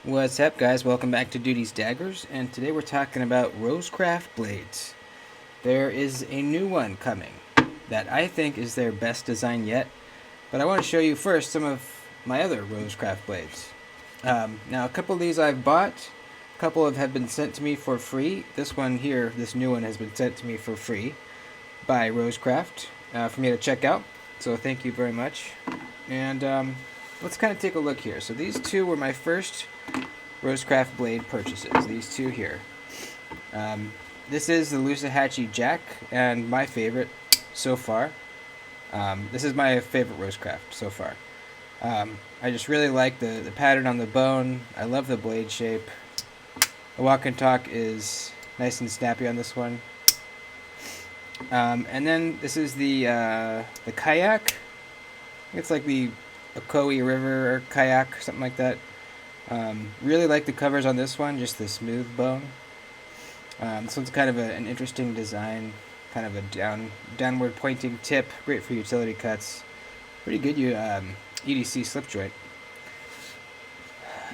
What's up, guys? Welcome back to Duty's Daggers, and today we're talking about Rosecraft blades. There is a new one coming that I think is their best design yet, but I want to show you first some of my other Rosecraft blades. Now, a couple of these I've bought, a couple have been sent to me for free. This one here, this new one, has been sent to me for free by Rosecraft for me to check out, so thank you very much. And let's kind of take a look here. So these two were my first Rosecraft blade purchases, these two here. This is the Nolichucky Jack, and my favorite so far. This is my favorite Rosecraft so far. I just really like the pattern on the bone. I love the blade shape. The walk and talk is nice and snappy on this one. And then this is the kayak. It's like the Ocoee River or kayak or something like that. Really like the covers on this one, just the smooth bone. This one's kind of an interesting design, kind of a downward pointing tip, great for utility cuts. Pretty good EDC slip joint.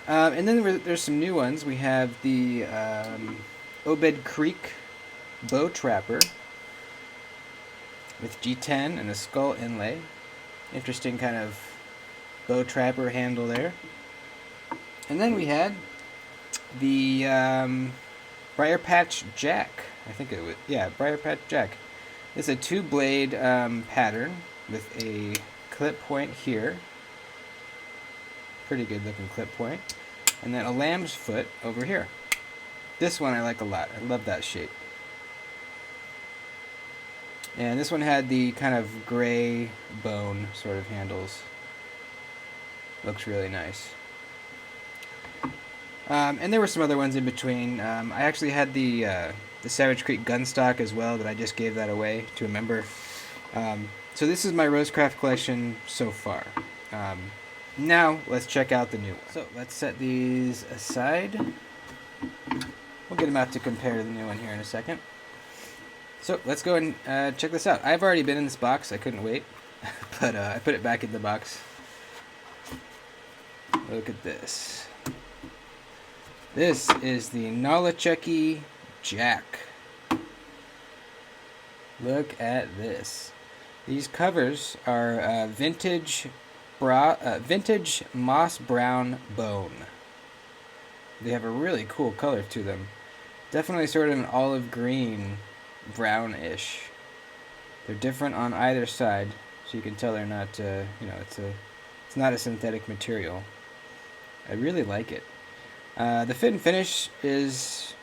And then there's some new ones. We have the Obed Creek bow trapper with G10 and a skull inlay. Interesting kind of bow trapper handle there. And then we had the Briar Patch Jack. I think it was, yeah, Briar Patch Jack. It's a two-blade pattern with a clip point here. Pretty good looking clip point. And then a lamb's foot over here. This one I like a lot. I love that shape. And this one had the kind of gray bone sort of handles. Looks really nice. And there were some other ones in between. I actually had the Savage Creek gunstock as well, that I just gave that away to a member. So this is my Rosecraft collection so far. Now let's check out the new one. So let's set these aside. We'll get them out to compare to the new one here in a second. So let's go and check this out. I've already been in this box. I couldn't wait, but I put it back in the box. Look at this. This is the Nolichucky Jack. Look at this. These covers are vintage moss brown bone. They have a really cool color to them. Definitely sort of an olive green, brownish. They're different on either side, so you can tell they're not, it's not a synthetic material. I really like it. The fit and finish is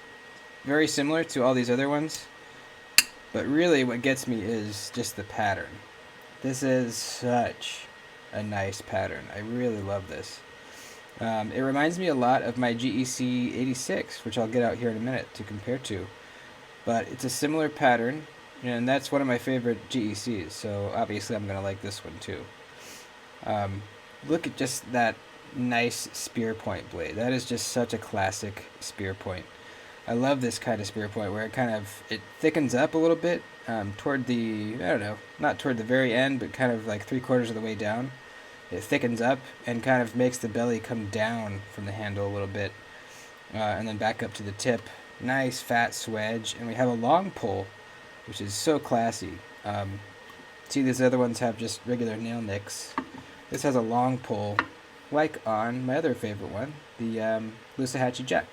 very similar to all these other ones, but really what gets me is just the pattern. This is such a nice pattern. I really love this. It reminds me a lot of my GEC 86, which I'll get out here in a minute to compare to, but it's a similar pattern, and that's one of my favorite GECs, so obviously I'm going to like this one too. Look at just that nice spear point blade. That is just such a classic spear point. I love this kind of spear point where it thickens up a little bit toward the, I don't know, not toward the very end, but kind of like 3/4 of the way down. It thickens up and kind of makes the belly come down from the handle a little bit, and then back up to the tip. Nice fat swedge, and we have a long pull, which is so classy. See, these other ones have just regular nail nicks. This has a long pull, like on my other favorite one, the Nolichucky Jack.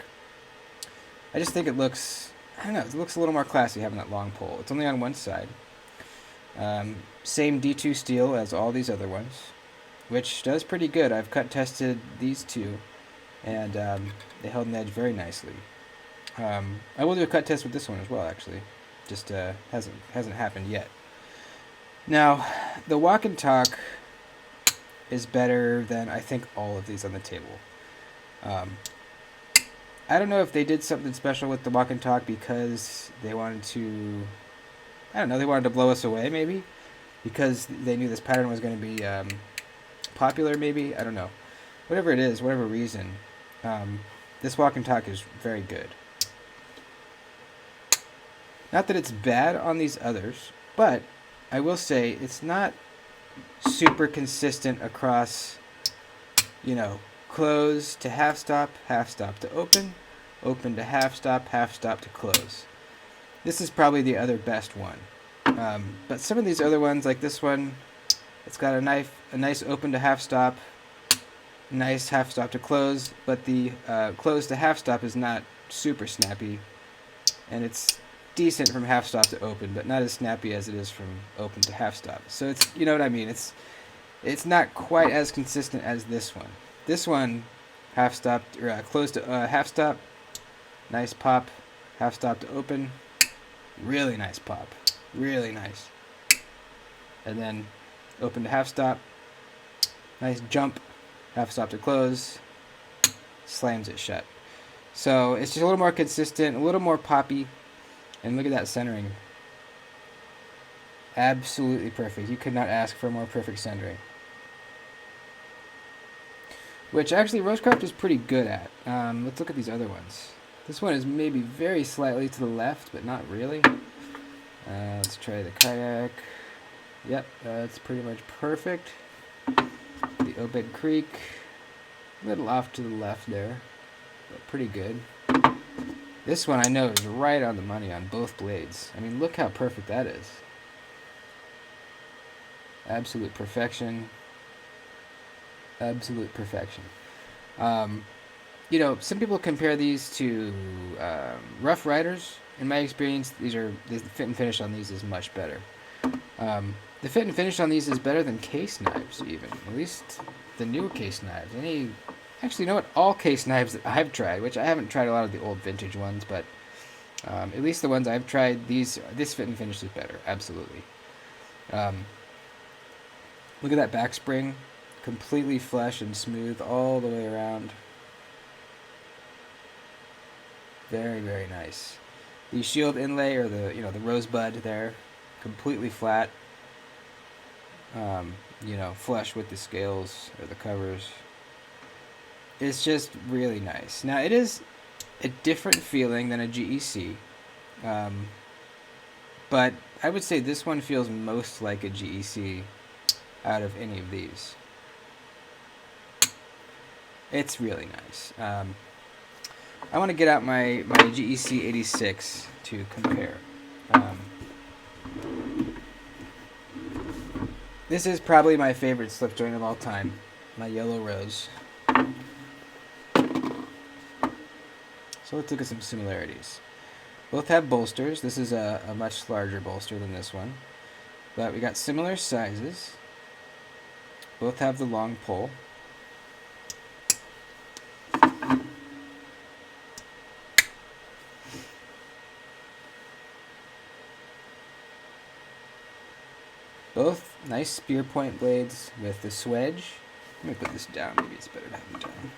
I just think it looks, I don't know, it looks a little more classy having that long pull. It's only on one side. Same D2 steel as all these other ones, which does pretty good. I've cut tested these two, and they held an edge very nicely. I will do a cut test with this one as well, actually. Just hasn't happened yet. Now, the walk and talk is better than I think all of these on the table. I don't know if they did something special with the walk and talk because they wanted to, I don't know, they wanted to blow us away maybe, because they knew this pattern was going to be popular maybe, I don't know. Whatever it is, whatever reason, this walk and talk is very good. Not that it's bad on these others, but I will say it's not super consistent across, close to half stop to open, open to half stop to close. This is probably the other best one. But some of these other ones, like this one, it's got a nice open to half stop, nice half stop to close, but the close to half stop is not super snappy, and it's decent from half stop to open, but not as snappy as it is from open to half stop. So it's, you know what I mean, it's not quite as consistent as this one. This one, half stop or close to half stop, nice pop, half stop to open, really nice pop, really nice, and then open to half stop, nice jump, half stop to close, slams it shut. So it's just a little more consistent, a little more poppy, and look at that centering. Absolutely perfect. You could not ask for a more perfect centering. Which actually Rosecraft is pretty good at. Let's look at these other ones. This one is maybe very slightly to the left, but not really. Let's try the kayak. Yep, that's pretty much perfect. The Obed Creek, a little off to the left there, but pretty good. This one I know is right on the money on both blades. I mean, look how perfect that is. Absolute perfection. Absolute perfection. You know, some people compare these to Rough Riders. In my experience, the fit and finish on these is much better. The fit and finish on these is better than case knives, even. At least the newer case knives. Actually, you know what? All case knives that I've tried, which I haven't tried a lot of the old vintage ones, but at least the ones I've tried, this fit and finish is better. Absolutely. Look at that back spring. Completely flush and smooth all the way around. Very, very nice. The shield inlay, or the rosebud there, completely flat. Flush with the scales or the covers. It's just really nice. Now, it is a different feeling than a GEC, but I would say this one feels most like a GEC out of any of these. It's really nice. I want to get out my GEC 86 to compare. This is probably my favorite slip joint of all time, my Yellow Rose. So let's look at some similarities. Both have bolsters. This is a much larger bolster than this one, but we got similar sizes. Both have the long pole. Both nice spear point blades with the swedge. Let me put this down. Maybe it's better to have it down.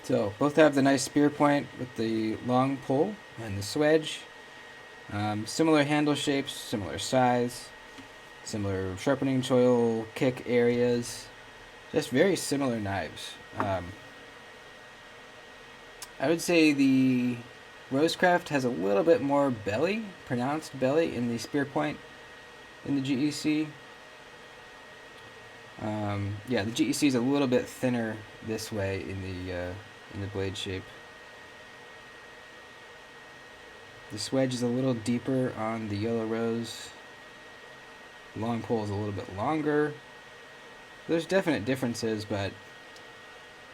So both have the nice spear point with the long pole and the swedge. Similar handle shapes, similar size, similar sharpening choil kick areas. Just very similar knives. I would say the Rosecraft has a little bit more belly, pronounced belly in the spear point in the GEC. The GEC is a little bit thinner this way in the blade shape. The swedge is a little deeper on the Yellow Rose. The long pole is a little bit longer. There's definite differences, but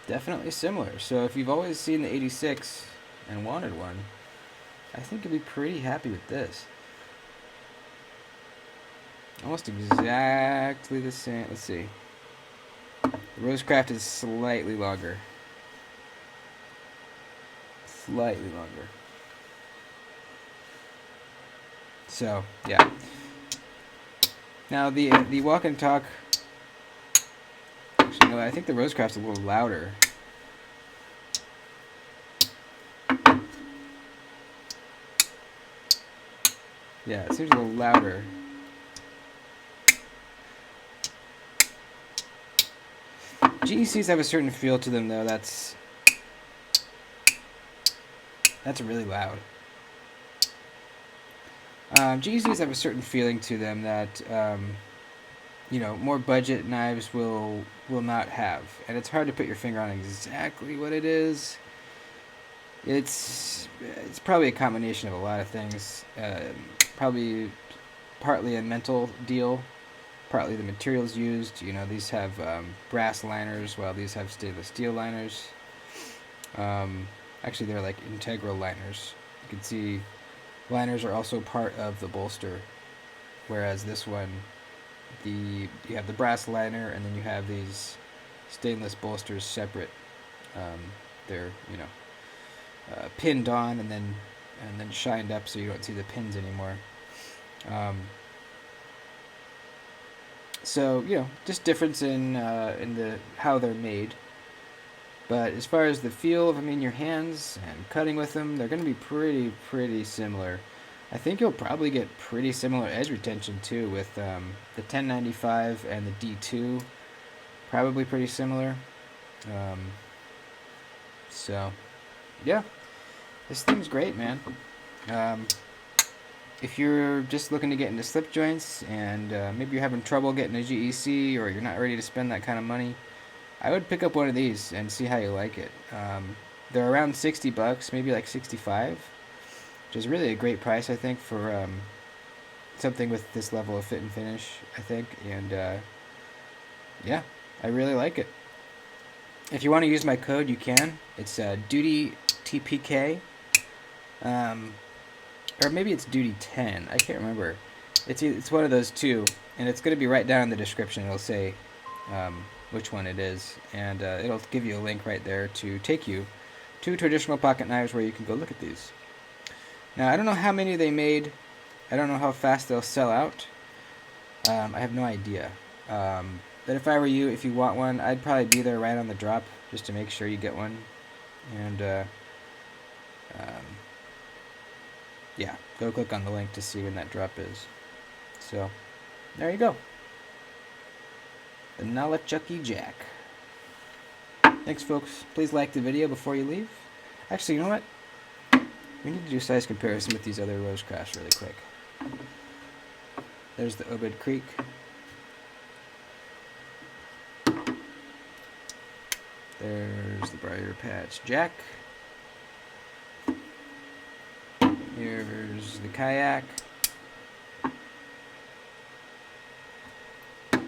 definitely similar. So if you've always seen the 86 and wanted one, I think you'll be pretty happy with this. Almost exactly the same. Let's see. The Rosecraft is slightly longer. Slightly longer. So, yeah. Now the walk and talk. Actually, no, I think the Rosecraft's a little louder. Yeah, it seems a little louder. GECs have a certain feel to them, though. That's really loud. GECs have a certain feeling to them that more budget knives will not have. And it's hard to put your finger on exactly what it is. It's probably a combination of a lot of things. Probably partly a mental deal, partly the materials used. These have brass liners, while these have stainless steel liners. Actually, they're like integral liners. You can see liners are also part of the bolster, whereas this one, you have the brass liner, and then you have these stainless bolsters separate. They're pinned on and then shined up so you don't see the pins anymore. So just difference in the how they're made. But as far as the feel of them in your hands and cutting with them, they're going to be pretty similar. I think you'll probably get pretty similar edge retention too with the 1095 and the D2. Probably pretty similar. So, yeah, this thing's great, man. If you're just looking to get into slip joints and maybe you're having trouble getting a GEC or you're not ready to spend that kind of money, I would pick up one of these and see how you like it. They're around $60, maybe like 65, which is really a great price, I think, for something with this level of fit and finish, I think. And yeah, I really like it. If you want to use my code, you can. It's DutyTPK, or maybe it's Duty10. I can't remember. It's one of those two, and it's going to be right down in the description. It'll say which one it is, and it'll give you a link right there to take you to Traditional Pocket Knives where you can go look at these. Now, I don't know how many they made. I don't know how fast they'll sell out. I have no idea. But if I were you, if you want one, I'd probably be there right on the drop just to make sure you get one. And yeah, go click on the link to see when that drop is. So, there you go. The Nolichucky Jack. Thanks, folks. Please like the video before you leave. Actually, you know what? We need to do size comparison with these other Rosecrafts really quick. There's the Obed Creek. There's the Briar Patch Jack. Here's the Kayak.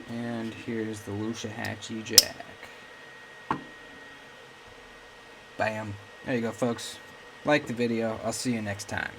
And here's the Nolichucky Jack. Bam. There you go, folks. Like the video. I'll see you next time.